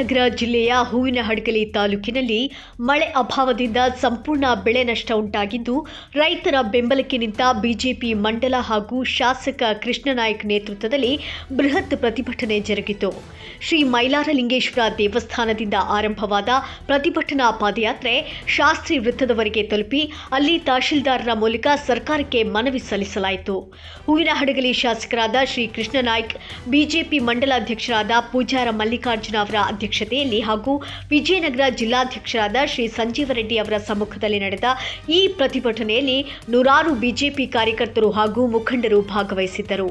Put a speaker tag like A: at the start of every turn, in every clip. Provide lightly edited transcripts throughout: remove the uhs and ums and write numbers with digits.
A: ವಿಜಯನಗರ ಜಿಲ್ಲೆಯ ಹೂವಿನಹಡಗಲಿ ತಾಲೂಕಿನಲ್ಲಿ ಮಳೆ ಅಭಾವದಿಂದ ಸಂಪೂರ್ಣ ಬೆಳೆ ನಷ್ಟ ಉಂಟಾಗಿದ್ದು, ರೈತರ ಬೆಂಬಲಕ್ಕೆ ನಿಂತ ಬಿಜೆಪಿ ಮಂಡಲ ಹಾಗೂ ಶಾಸಕ ಕೃಷ್ಣನಾಯ್ಕ ನೇತೃತ್ವದಲ್ಲಿ ಬೃಹತ್ ಪ್ರತಿಭಟನೆ ಜರುಗಿತು. ಶ್ರೀ ಮೈಲಾರಲಿಂಗೇಶ್ವರ ದೇವಸ್ಥಾನದಿಂದ ಆರಂಭವಾದ ಪ್ರತಿಭಟನಾ ಪಾದಯಾತ್ರೆ ಶಾಸ್ತ್ರಿ ವೃತ್ತದವರೆಗೆ ತಲುಪಿ ಅಲ್ಲಿ ತಹಶೀಲ್ದಾರರ ಮೂಲಕ ಸರ್ಕಾರಕ್ಕೆ ಮನವಿ ಸಲ್ಲಿಸಲಾಯಿತು. ಹೂವಿನಹಡಗಲಿ ಶಾಸಕರಾದ ಶ್ರೀ ಕೃಷ್ಣನಾಯ್ಕ, ಬಿಜೆಪಿ ಮಂಡಲಾಧ್ಯಕ್ಷರಾದ ಪೂಜಾರ ಮಲ್ಲಿಕಾರ್ಜುನ ಅವರ ಅಧ್ಯಕ್ಷತೆಯಲ್ಲಿ ಹಾಗೂ ವಿಜಯನಗರ ಜಿಲ್ಲಾಧ್ಯಕ್ಷರಾದ ಶ್ರೀ ಸಂಜೀವ ರೆಡ್ಡಿ ಅವರ ಸಮ್ಮುಖದಲ್ಲಿ ನಡೆದ ಈ ಪ್ರತಿಭಟನೆಯಲ್ಲಿ ನೂರಾರು ಬಿಜೆಪಿ ಕಾರ್ಯಕರ್ತರು ಹಾಗೂ ಮುಖಂಡರು ಭಾಗವಹಿಸಿದ್ದರು.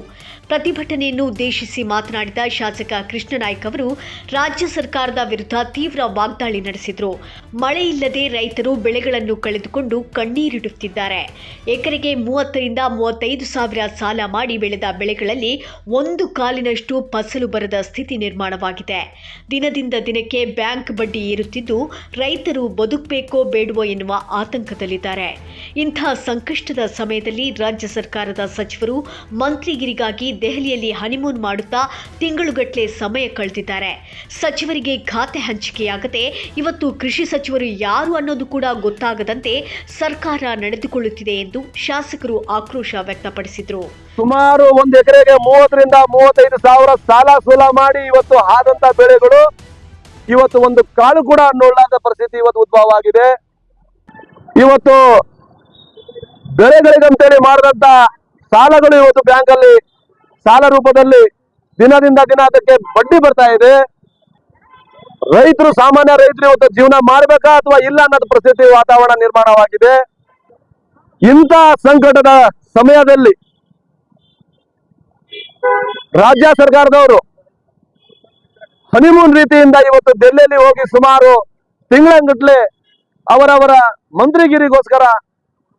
A: ಪ್ರತಿಭಟನೆಯನ್ನು ಉದ್ದೇಶಿಸಿ ಮಾತನಾಡಿದ ಶಾಸಕ ಕೃಷ್ಣನಾಯ್ಕ ಅವರು ರಾಜ್ಯ ಸರ್ಕಾರದ ವಿರುದ್ಧ ತೀವ್ರ ವಾಗ್ದಾಳಿ ನಡೆಸಿದರು. ಮಳೆ ಇಲ್ಲದೆ ರೈತರು ಬೆಳೆಗಳನ್ನು ಕಳೆದುಕೊಂಡು ಕಣ್ಣೀರಿಡುತ್ತಿದ್ದಾರೆ. ಎಕರೆಗೆ 30 ರಿಂದ 35 ಸಾವಿರ ಸಾಲ ಮಾಡಿ ಬೆಳೆದ ಬೆಳೆಗಳಲ್ಲಿ ಒಂದು ಕಾಲಿನಷ್ಟು ಫಸಲು ಬರದ ಸ್ಥಿತಿ ನಿರ್ಮಾಣವಾಗಿದೆ. ದಿನದಿಂದ ದಿನಕ್ಕೆ ಬ್ಯಾಂಕ್ ಬಡ್ಡಿ ಏರುತ್ತಿದ್ದು, ರೈತರು ಬದುಕಬೇಕೋ ಬೇಡವೋ ಎನ್ನುವ ಆತಂಕದಲ್ಲಿದ್ದಾರೆ. ಇಂಥ ಸಂಕಷ್ಟದ ಸಮಯದಲ್ಲಿ ರಾಜ್ಯ ಸರ್ಕಾರದ ಸಚಿವರು ಮಂತ್ರಿಗಿರಿಗಾಗಿ ದೆಹಲಿಯಲ್ಲಿ ಹನಿಮೂನ್ ಮಾಡುತ್ತಾ ತಿಂಗಳುಗಟ್ಟಲೆ ಸಮಯ ಕಳೆದಿದ್ದಾರೆ. ಸಚಿವರಿಗೆ ಖಾತೆ ಹಂಚಿಕೆಯಾಗದೆ ಇವತ್ತು ಕೃಷಿ ಸಚಿವರು ಯಾರು ಅನ್ನೋದು ಕೂಡ ಗೊತ್ತಾಗದಂತೆ ಸರ್ಕಾರ ನಡೆದುಕೊಳ್ಳುತ್ತಿದೆ ಎಂದು ಶಾಸಕರು ಆಕ್ರೋಶ ವ್ಯಕ್ತಪಡಿಸಿದರು.
B: ಸುಮಾರು ಒಂದು ಎಕರೆಗೆ 30 ರಿಂದ 35 ಸಾವಿರ ಸಾಲ ಸೂಲ ಮಾಡಿ ಇವತ್ತು ಆದಂತ ಬೆಳೆಗಳು ಇವತ್ತು ಒಂದು ಕಾಳು ಕೂಡ ನೋಡಲಾದ ಪರಿಸ್ಥಿತಿ ಇವತ್ತು ಉದ್ಭವ ಆಗಿದೆ. ಇವತ್ತು ಬೆಳೆಗಳಿಗಂತೇಳಿ ಮಾಡಿದಂತ ಸಾಲಗಳು ಇವತ್ತು ಬ್ಯಾಂಕ್ ಅಲ್ಲಿ ಸಾಲ ರೂಪದಲ್ಲಿ ದಿನದಿಂದ ದಿನ ಅದಕ್ಕೆ ಬಡ್ಡಿ ಬರ್ತಾ ಇದೆ. ರೈತರು, ಸಾಮಾನ್ಯ ರೈತರು ಇವತ್ತು ಜೀವನ ಮಾಡಬೇಕಾ ಅಥವಾ ಇಲ್ಲ ಅನ್ನೋದು ಪರಿಸ್ಥಿತಿ ವಾತಾವರಣ ನಿರ್ಮಾಣವಾಗಿದೆ. ಇಂಥ ಸಂಕಟದ ಸಮಯದಲ್ಲಿ ರಾಜ್ಯ ಸರ್ಕಾರದವರು ಹನಿಮೂನ್ ರೀತಿಯಿಂದ ಇವತ್ತು ದೆಹಲಿಯಲ್ಲಿ ಹೋಗಿ ಸುಮಾರು ತಿಂಗಳಂಗಟ್ಲೆ ಅವರವರ ಮಂತ್ರಿಗಿರಿಗೋಸ್ಕರ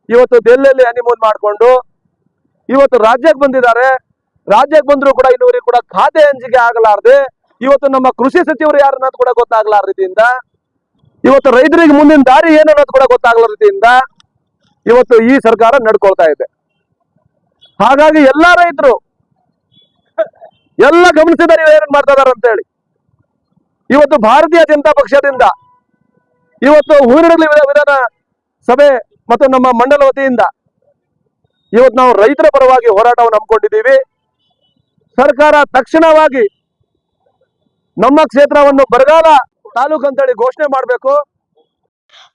B: ಇವತ್ತು ದೆಹಲಿಯಲ್ಲಿ ಹನಿಮೂನ್ ಮಾಡಿಕೊಂಡು ಇವತ್ತು ರಾಜ್ಯಕ್ಕೆ ಬಂದಿದ್ದಾರೆ. ರಾಜ್ಯಕ್ಕೆ ಬಂದರೂ ಕೂಡ ಇನ್ನೂರಿಗೆ ಕೂಡ ಖಾತೆ ಹಂಚಿಕೆ ಆಗಲಾರದೆ ಇವತ್ತು ನಮ್ಮ ಕೃಷಿ ಸಚಿವರು ಯಾರು ಅನ್ನೋದು ಕೂಡ ಗೊತ್ತಾಗಲಾರ ರೀತಿಯಿಂದ, ಇವತ್ತು ರೈತರಿಗೆ ಮುಂದಿನ ದಾರಿ ಏನು ಅನ್ನೋದು ಕೂಡ ಗೊತ್ತಾಗಲ ರೀತಿಯಿಂದ ಇವತ್ತು ಈ ಸರ್ಕಾರ ನಡ್ಕೊಳ್ತಾ ಇದೆ. ಹಾಗಾಗಿ ಎಲ್ಲಾ ರೈತರು ಎಲ್ಲ ಗಮನಿಸಿದ್ದಾರೆ ಏನೇನು ಮಾಡ್ತಾ ಇದಾರೆ ಅಂತ ಹೇಳಿ. ಇವತ್ತು ಭಾರತೀಯ ಜನತಾ ಪಕ್ಷದಿಂದ ಇವತ್ತು ಹೂವಿನಹಡಗಲಿ ವಿಧಾನ ಸಭೆ ಮತ್ತು ನಮ್ಮ ಮಂಡಲ ವತಿಯಿಂದ ಇವತ್ತು ನಾವು ರೈತರ ಪರವಾಗಿ ಹೋರಾಟವನ್ನು ಹಮ್ಮಿಕೊಂಡಿದ್ದೀವಿ. ಸರ್ಕಾರ ತಕ್ಷಣವಾಗಿ ನಮ್ಮ ಕ್ಷೇತ್ರವನ್ನು ಬರಗಾಲ ತಾಲೂಕು ಅಂತೇಳಿ ಘೋಷಣೆ ಮಾಡಬೇಕು.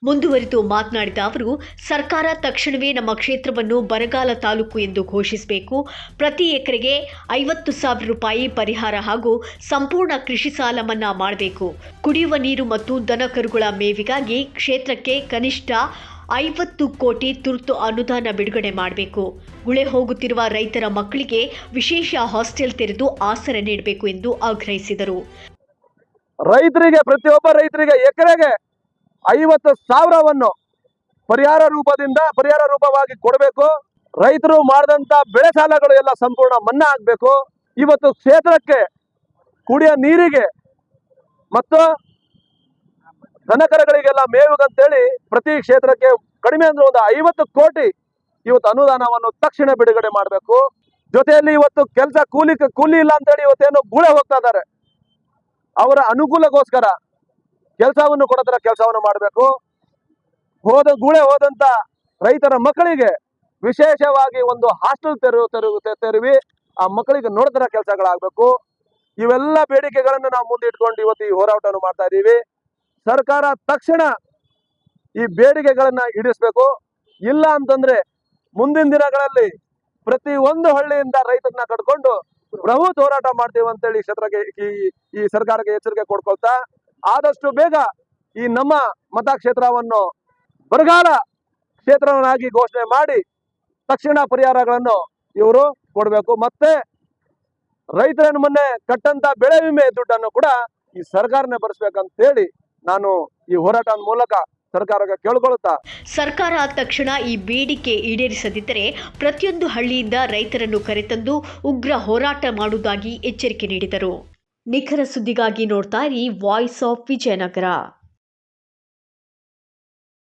A: ಮುಂದುವರಿದು ಮಾತನಾಡಿದ ಅವರು, ಸರ್ಕಾರ ತಕ್ಷಣವೇ ನಮ್ಮ ಕ್ಷೇತ್ರವನ್ನು ಬರಗಾಲ ತಾಲೂಕು ಎಂದು ಘೋಷಿಸಬೇಕು. ಪ್ರತಿ ಎಕರೆಗೆ 50,000 ರೂಪಾಯಿ ಪರಿಹಾರ ಹಾಗೂ ಸಂಪೂರ್ಣ ಕೃಷಿ ಸಾಲ ಮನ್ನಾ ಮಾಡಬೇಕು. ಕುಡಿಯುವ ನೀರು ಮತ್ತು ದನಕರುಗಳ ಮೇವಿಗಾಗಿ ಕ್ಷೇತ್ರಕ್ಕೆ ಕನಿಷ್ಠ 50 ಕೋಟಿ ತುರ್ತು ಅನುದಾನ ಬಿಡುಗಡೆ ಮಾಡಬೇಕು. ಗುಳೆ ಹೋಗುತ್ತಿರುವ ರೈತರ ಮಕ್ಕಳಿಗೆ ವಿಶೇಷ ಹಾಸ್ಟೆಲ್ ತೆರೆದು ಆಸರೆ ನೀಡಬೇಕು ಎಂದು ಆಗ್ರಹಿಸಿದರು.
B: ರೈತರಿಗೆ, ಪ್ರತಿಯೊಬ್ಬ ರೈತರಿಗೆ ಎಕರೆಗೆ 50,000ವನ್ನು ಪರಿಹಾರ ರೂಪವಾಗಿ ಕೊಡಬೇಕು. ರೈತರು ಮಾಡಿದಂತ ಬೆಳೆ ಸಾಲಗಳು ಎಲ್ಲ ಸಂಪೂರ್ಣ ಮನ್ನಾ ಆಗಬೇಕು. ಇವತ್ತು ಕ್ಷೇತ್ರಕ್ಕೆ ಕುಡಿಯ ನೀರಿಗೆ ಮತ್ತು ದನಕರಗಳಿಗೆಲ್ಲ ಮೇವಿಗಂತೇಳಿ ಪ್ರತಿ ಕ್ಷೇತ್ರಕ್ಕೆ ಕಡಿಮೆ ಅಂದ್ರೆ ಒಂದು 50 ಕೋಟಿ ಇವತ್ತು ಅನುದಾನವನ್ನು ತಕ್ಷಣ ಬಿಡುಗಡೆ ಮಾಡಬೇಕು. ಜೊತೆಯಲ್ಲಿ ಇವತ್ತು ಕೆಲಸ ಕೂಲಿ ಇಲ್ಲ ಅಂತೇಳಿ ಇವತ್ತೇನು ಗುಳೆ ಹೋಗ್ತಾ ಇದ್ದಾರೆ, ಅವರ ಅನುಕೂಲಕ್ಕೋಸ್ಕರ ಕೆಲಸವನ್ನು ಕೊಡೋತರ ಕೆಲಸವನ್ನು ಮಾಡಬೇಕು. ಗುಳೆ ಹೋದಂತ ರೈತರ ಮಕ್ಕಳಿಗೆ ವಿಶೇಷವಾಗಿ ಒಂದು ಹಾಸ್ಟೆಲ್ ತೆರವಿ ಆ ಮಕ್ಕಳಿಗೆ ನೋಡೋತರ ಕೆಲಸಗಳಾಗಬೇಕು. ಇವೆಲ್ಲ ಬೇಡಿಕೆಗಳನ್ನು ನಾವು ಮುಂದಿಟ್ಕೊಂಡು ಇವತ್ತು ಈ ಹೋರಾಟವನ್ನು ಮಾಡ್ತಾ ಇದ್ದೀವಿ. ಸರ್ಕಾರ ತಕ್ಷಣ ಈ ಬೇಡಿಕೆಗಳನ್ನ ಈಡೇರಿಸಬೇಕು. ಇಲ್ಲ ಅಂತಂದ್ರೆ ಮುಂದಿನ ದಿನಗಳಲ್ಲಿ ಪ್ರತಿ ಒಂದು ಹಳ್ಳಿಯಿಂದ ರೈತರನ್ನ ಕಟ್ಕೊಂಡು ಬೃಹತ್ ಹೋರಾಟ ಮಾಡ್ತೀವಿ ಅಂತೇಳಿ ಈ ಸರ್ಕಾರಕ್ಕೆ ಎಚ್ಚರಿಕೆ ಕೊಡ್ಕೊಳ್ತಾ, ಆದಷ್ಟು ಬೇಗ ಈ ನಮ್ಮ ಮತಕ್ಷೇತ್ರವನ್ನು ಬರಗಾಲ ಕ್ಷೇತ್ರವನ್ನಾಗಿ ಘೋಷಣೆ ಮಾಡಿ ತಕ್ಷಣ ಪರಿಹಾರಗಳನ್ನು ಇವರು ಕೊಡಬೇಕು. ಮತ್ತೆ ರೈತರನ್ನು ಮೊನ್ನೆ ಕಟ್ಟಂತ ಬೆಳೆ ವಿಮೆ ದುಡ್ಡನ್ನು ಕೂಡ ಈ ಸರ್ಕಾರನೇ ಭರಿಸಬೇಕಂತ ಹೇಳಿ ನಾನು ಈ ಹೋರಾಟದ ಮೂಲಕ ಸರ್ಕಾರಕ್ಕೆ ಕೇಳಿಕೊಳ್ಳುತ್ತಾ,
A: ಸರ್ಕಾರ ತಕ್ಷಣ ಈ ಬೇಡಿಕೆ ಈಡೇರಿಸದಿದ್ದರೆ ಪ್ರತಿಯೊಂದು ಹಳ್ಳಿಯಿಂದ ರೈತರನ್ನು ಕರೆತಂದು ಉಗ್ರ ಹೋರಾಟ ಮಾಡುವುದಾಗಿ ಎಚ್ಚರಿಕೆ ನೀಡಿದರು. ನಿಖರ ಸುದ್ದಿಗಾಗಿ ನೋಡ್ತಾ ಇರಿ ವಾಯ್ಸ್ ಆಫ್ ವಿಜಯನಗರ.